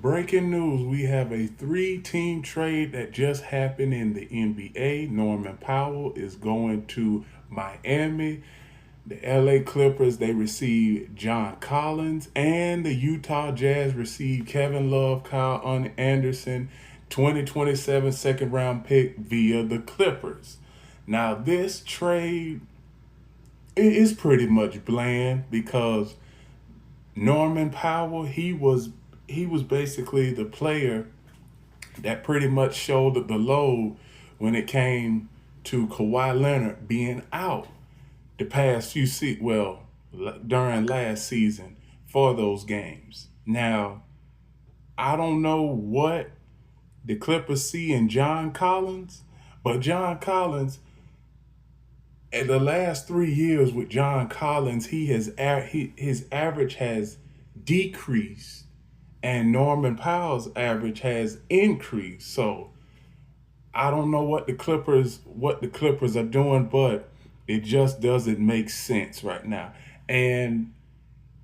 Breaking news, we have a three-team trade that just happened in the NBA. Norman Powell is going to Miami. The LA Clippers, they received John Collins, and the Utah Jazz received Kevin Love, Kyle Anderson, 2027 second round pick via the Clippers. Now, this trade is pretty much bland because Norman Powell, he was basically the player that pretty much shouldered the load when it came to Kawhi Leonard being out the past during last season for those games. Now, I don't know what the Clippers see in John Collins, but John Collins, in the last 3 years with John Collins, his average has decreased, and Norman Powell's average has increased. So I don't know what the Clippers are doing, but it just doesn't make sense right now. And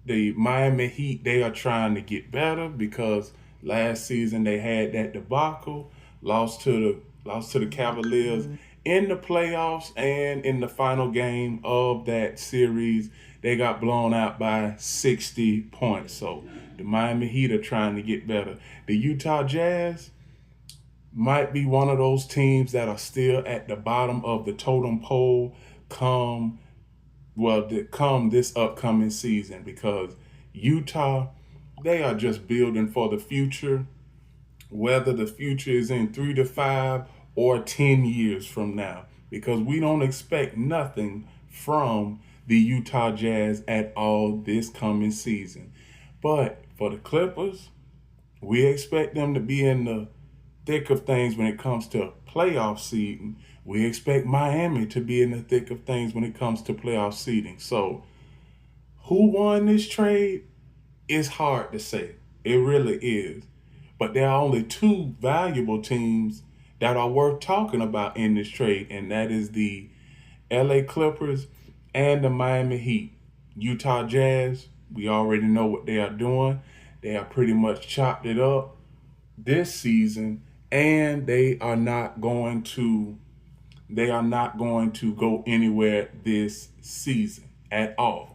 the Miami Heat, they are trying to get better because last season they had that debacle, lost to the Cavaliers in the playoffs, and in the final game of that series they got blown out by 60 points. So the Miami Heat are trying to get better. The Utah Jazz might be one of those teams that are still at the bottom of the totem pole come come this upcoming season because Utah, they are just building for the future, whether the future is in 3 to 5 or 10 years from now, because we don't expect nothing from the Utah Jazz at all this coming season. But for the Clippers, we expect them to be in the thick of things when it comes to playoff seeding. We expect Miami to be in the thick of things when it comes to playoff seeding. So, who won this trade? It's hard to say. It really is. But there are only two valuable teams that are worth talking about in this trade, and that is the LA Clippers and the Miami Heat. Utah Jazz, we already know what they are doing. They have pretty much chopped it up this season, and they are not going to go anywhere this season at all.